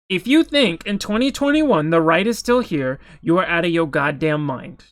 If you think in 2021 the right is still here, you are out of your goddamn mind.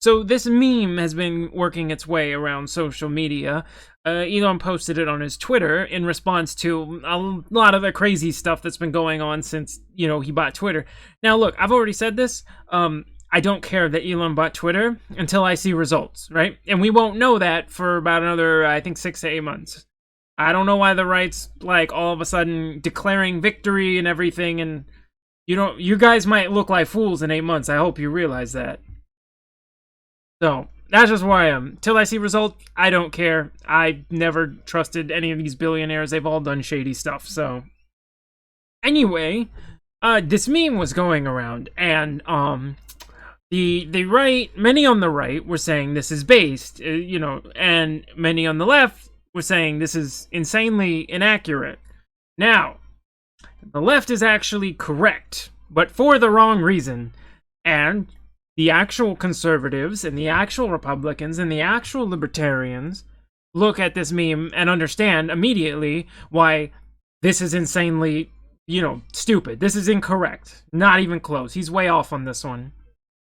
So this meme has been working its way around social media. Elon posted it on his Twitter in response to a lot of the crazy stuff that's been going on since, he bought Twitter. Now, look, I've already said this. I don't care that Elon bought Twitter until I see results, right? And we won't know that for about another, I think, 6 to 8 months. I don't know why the right's, all of a sudden declaring victory and everything, and, you guys might look like fools in 8 months. I hope you realize that. So, that's just where I am. Till I see results, I don't care. I never trusted any of these billionaires. They've all done shady stuff, so. Anyway, this meme was going around, and, the right, many on the right were saying this is based, and many on the left were saying this is insanely inaccurate. Now, the left is actually correct, but for the wrong reason, and the actual conservatives and the actual Republicans and the actual libertarians look at this meme and understand immediately why this is insanely, stupid. This is incorrect. Not even close. He's way off on this one.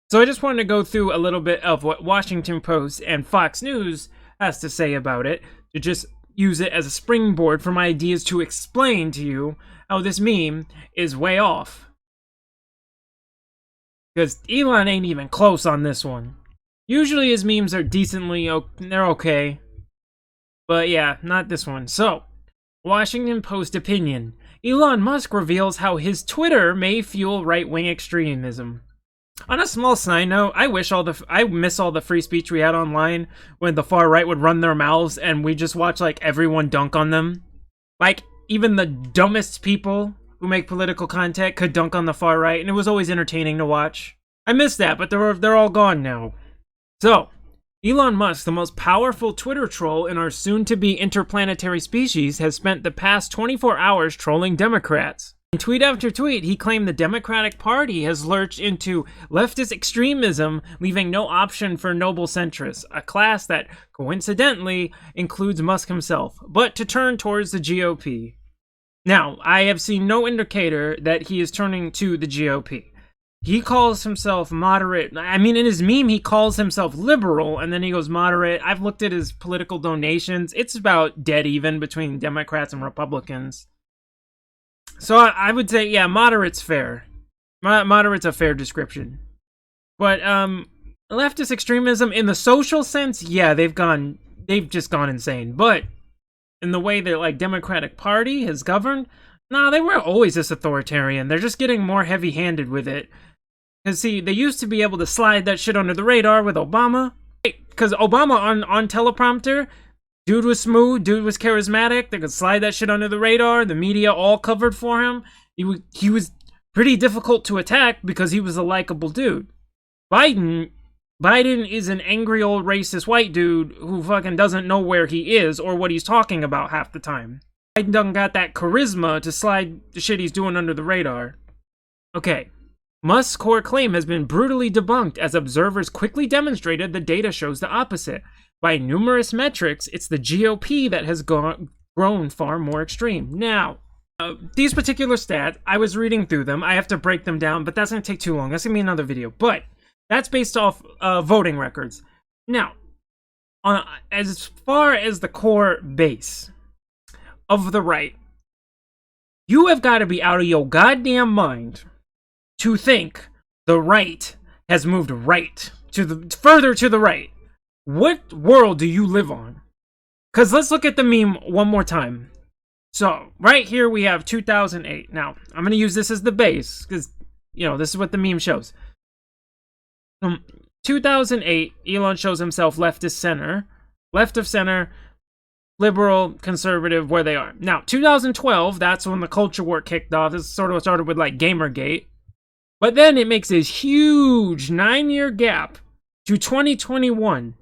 So I just wanted to go through a little bit of what Washington Post and Fox News has to say about it, to just use it as a springboard for my ideas to explain to you how this meme is way off. Because Elon ain't even close on this one. Usually his memes are they're okay. But yeah, not this one. So, Washington Post opinion. Elon Musk reveals how his Twitter may fuel right-wing extremism. On a small side note, I miss all the free speech we had online when the far right would run their mouths and we just watch everyone dunk on them. Even the dumbest people who make political content could dunk on the far right, and it was always entertaining to watch. I miss that, but they're all gone now. So, Elon Musk, the most powerful Twitter troll in our soon-to-be interplanetary species, has spent the past 24 hours trolling Democrats. In tweet after tweet, he claimed the Democratic Party has lurched into leftist extremism, leaving no option for noble centrists, a class that, coincidentally, includes Musk himself, but to turn towards the GOP. Now, I have seen no indicator that he is turning to the GOP. He calls himself moderate. In his meme, he calls himself liberal, and then he goes moderate. I've looked at his political donations. It's about dead even between Democrats and Republicans. So I would say, yeah, moderate's fair. Moderate's a fair description. But, leftist extremism, in the social sense, yeah, they've just gone insane. But in the way that, Democratic Party has governed, nah, they were always this authoritarian. They're just getting more heavy-handed with it. Because, see, they used to be able to slide that shit under the radar with Obama. Because Obama on teleprompter, dude was smooth, dude was charismatic. They could slide that shit under the radar. The media all covered for him. He was pretty difficult to attack because he was a likable dude. Biden is an angry old racist white dude who fucking doesn't know where he is or what he's talking about half the time. Biden done got that charisma to slide the shit he's doing under the radar. Okay. Musk's core claim has been brutally debunked as observers quickly demonstrated the data shows the opposite. By numerous metrics, it's the GOP that has grown far more extreme. Now, these particular stats, I was reading through them. I have to break them down, but that's going to take too long. That's going to be another video. But that's based off voting records. Now, as far as the core base of the right, you have got to be out of your goddamn mind to think the right has moved further to the right. What world do you live on? Because let's look at the meme one more time. So, right here we have 2008. Now, I'm going to use this as the base, because, this is what the meme shows. 2008, Elon shows himself left of center, liberal, conservative, where they are. Now, 2012, that's when the culture war kicked off. This sort of started with, Gamergate. But then it makes this huge 9-year gap to 2021.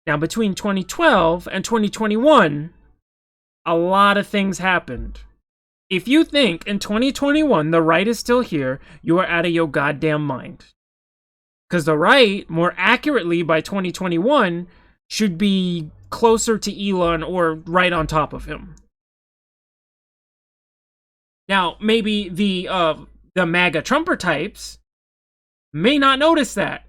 Now, between 2012 and 2021, a lot of things happened. If you think in 2021 the right is still here, you are out of your goddamn mind. Because the right, more accurately by 2021, should be closer to Elon or right on top of him. Now, maybe the MAGA Trumper types may not notice that,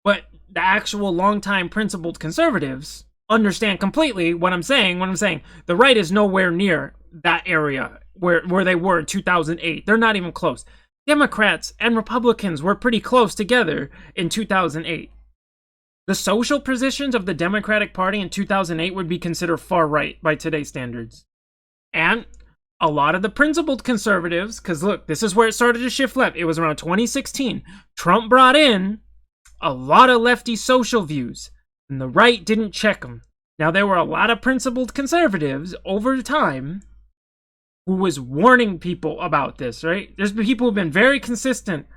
but the actual longtime principled conservatives understand completely what I'm saying when I'm saying the right is nowhere near that area where they were in 2008. They're not even close. Democrats and Republicans were pretty close together in 2008. The social positions of the Democratic Party in 2008 would be considered far right by today's standards. And a lot of the principled conservatives, because look, this is where it started to shift left. It was around 2016. Trump brought in a lot of lefty social views, and the right didn't check them. Now, there were a lot of principled conservatives over time who was warning people about this, right? There's been people who've been very consistent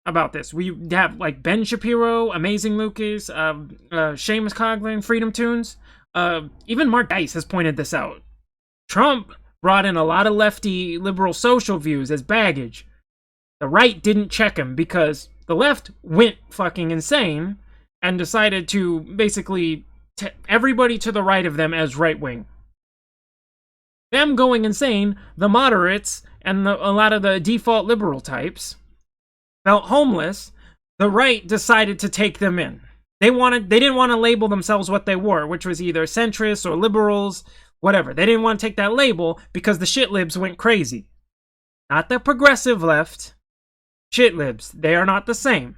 about this. We have like Ben Shapiro, Amazing Lucas, Seamus Coughlin, Freedom Tunes. Even Mark Dice has pointed this out. Trump brought in a lot of lefty liberal social views as baggage. The right didn't check him because the left went fucking insane and decided to basically everybody to the right of them as right wing. Them going insane, the moderates and a lot of the default liberal types felt homeless. The right decided to take them in. They didn't want to label themselves what they were, which was either centrists or liberals, whatever. They didn't want to take that label because the shit libs went crazy. Not the progressive left. Shit libs. They are not the same.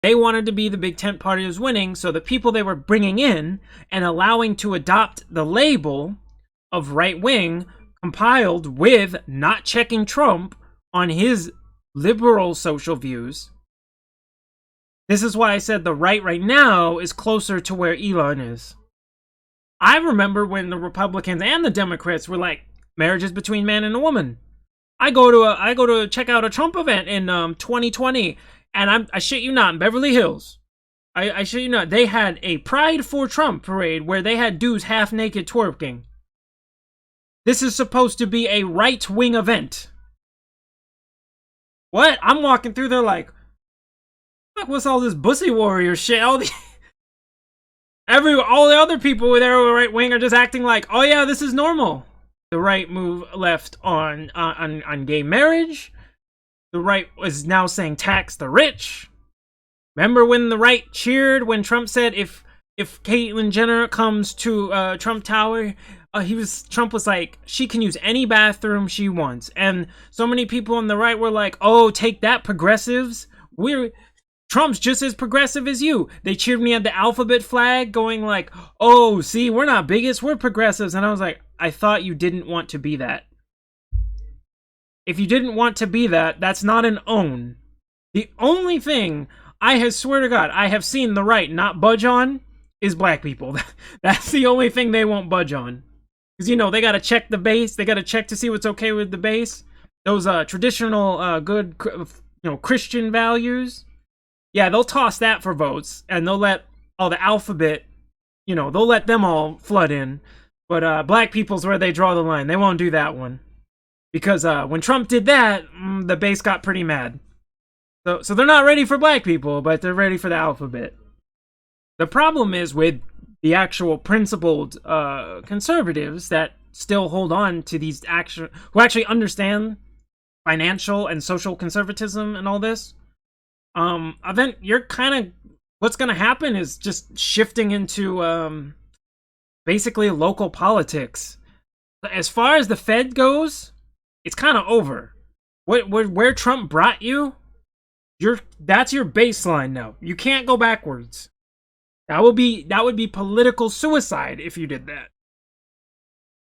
They wanted to be the big tent party was winning, so the people they were bringing in and allowing to adopt the label of right wing compiled with not checking Trump on his liberal social views. This is why I said the right now is closer to where Elon is. I remember when the Republicans and the Democrats were like, marriage is between man and a woman. I go to check out a Trump event in 2020, and I shit you not, in Beverly Hills. I shit you not, they had a Pride for Trump parade where they had dudes half naked twerking. This is supposed to be a right-wing event. What? I'm walking through there like, what's all this Pussy Warrior shit? All the other people there who are right wing are just acting like, oh yeah, this is normal. The right move left on gay marriage. The right is now saying tax the rich. Remember when the right cheered when Trump said if Caitlyn Jenner comes to Trump Tower, Trump was like, she can use any bathroom she wants. And so many people on the right were like, oh, take that, progressives. Trump's just as progressive as you. They cheered me at the alphabet flag, going like, oh, see, we're not bigots, we're progressives. And I was like, I thought you didn't want to be that. If you didn't want to be that, that's not an own. The only thing I swear to God, I have seen the right not budge on is black people. That's the only thing they won't budge on. Because, you know, they got to check the base. They got to check to see what's okay with the base. Those traditional, good, Christian values. Yeah, they'll toss that for votes. And they'll let all the alphabet, they'll let them all flood in. But black people's where they draw the line. They won't do that one. Because when Trump did that, the base got pretty mad. So they're not ready for black people, but they're ready for the alphabet. The problem is with the actual principled conservatives that still hold on to these who actually understand financial and social conservatism and all this. Then you're kind of, what's going to happen is just shifting into basically local politics. As far as the Fed goes, it's kind of over. Where Trump brought you, that's your baseline now. You can't go backwards. That would be political suicide if you did that.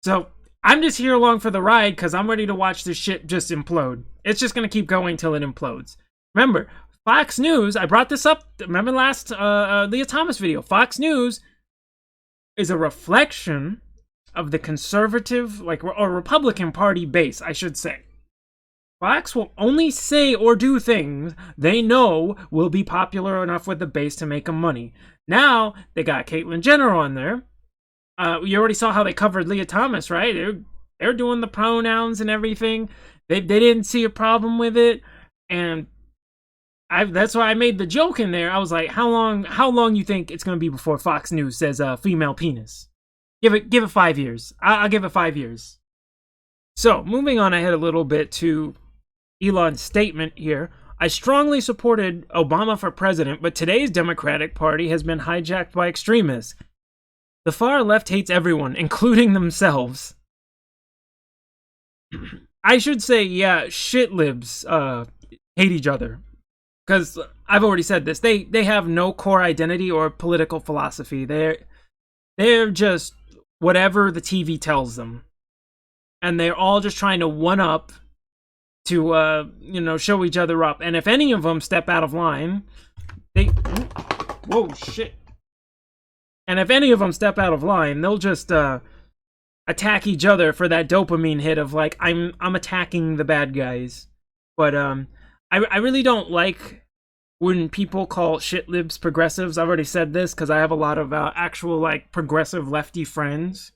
So I'm just here along for the ride because I'm ready to watch this shit just implode. It's just gonna keep going till it implodes. Remember, Fox News. I brought this up. Remember last Leah Thomas video. Fox News is a reflection of the conservative, or Republican Party base, I should say. Fox will only say or do things they know will be popular enough with the base to make them money. Now, they got Caitlyn Jenner on there. You already saw how they covered Leah Thomas, right? They're doing the pronouns and everything. They didn't see a problem with it. And that's why I made the joke in there. I was like, how long you think it's going to be before Fox News says female penis? Give it 5 years. I'll give it 5 years. So, moving on ahead a little bit to Elon's statement here. I strongly supported Obama for president, but today's Democratic Party has been hijacked by extremists. The far left hates everyone, including themselves. I should say, yeah, shit libs hate each other. Because I've already said this. They have no core identity or political philosophy. They're just whatever the TV tells them. And they're all just trying to one-up to, show each other up. And if any of them step out of line, whoa, shit. And if any of them step out of line, they'll just attack each other for that dopamine hit of like, I'm attacking the bad guys. But I really don't like when people call shit libs progressives. I've already said this because I have a lot of actual like progressive lefty friends,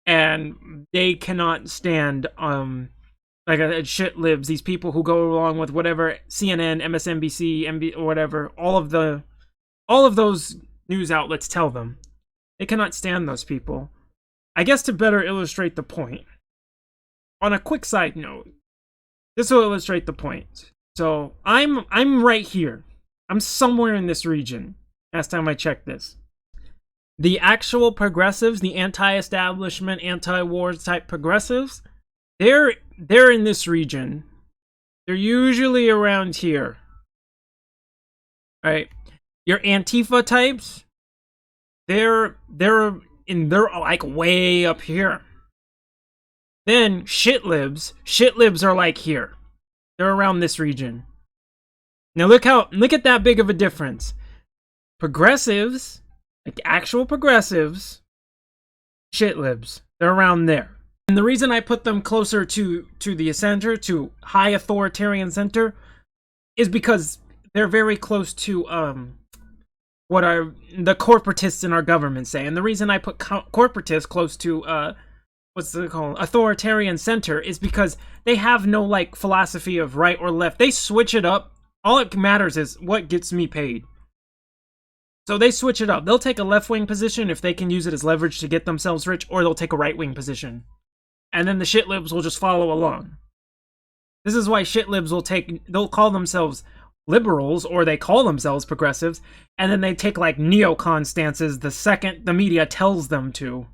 and they cannot stand shit libs. These people who go along with whatever CNN, MSNBC, or whatever, all of those news outlets tell them. They cannot stand those people. I guess to better illustrate the point, on a quick side note, this will illustrate the point. So I'm right here. I'm somewhere in this region. Last time I checked this. The actual progressives, the anti-establishment, anti-war type progressives, they're in this region. They're usually around here. Right? Your Antifa types, they're like way up here. Then shit libs are like here. They're around this region. Now look at that big of a difference. Progressives, like actual progressives, shit libs, they're around there. And the reason I put them closer to the center, to high authoritarian center, is because they're very close to what the corporatists in our government say. And the reason I put corporatists close to what's it called, authoritarian center, is because they have no like philosophy of right or left. They switch it up. All it matters is what gets me paid. So they switch it up. They'll take a left-wing position if they can use it as leverage to get themselves rich, or they'll take a right-wing position. And then the shit libs will just follow along. This is why shit libs they'll call themselves liberals, or they call themselves progressives, and then they take like neocon stances the second the media tells them to.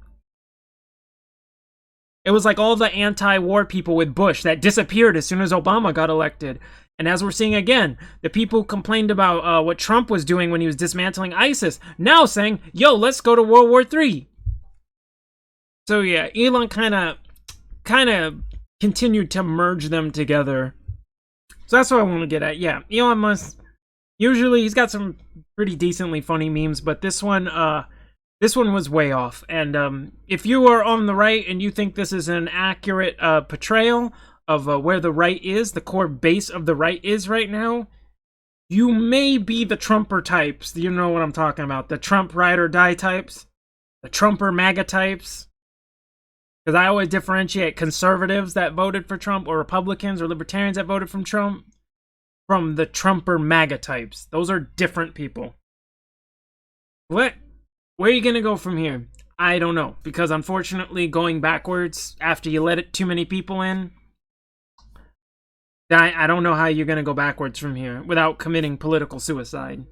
It was like all the anti-war people with Bush that disappeared as soon as Obama got elected. And as we're seeing again, the people who complained about what Trump was doing when he was dismantling ISIS, now saying, yo, let's go to World War III. So yeah, Elon kind of continued to merge them together. So that's what I want to get at. Yeah, Elon Musk, usually he's got some pretty decently funny memes, but this one was way off. And if you are on the right and you think this is an accurate portrayal of where the right is, the core base of the right is right now, you may be the Trumper types. You know what I'm talking about. The Trump ride or die types. The Trumper MAGA types. Because I always differentiate conservatives that voted for Trump, or Republicans or libertarians that voted for Trump, from the Trumper MAGA types. Those are different people. Where are you going to go from here? I don't know. Because unfortunately, going backwards after you let too many people in, I don't know how you're going to go backwards from here without committing political suicide.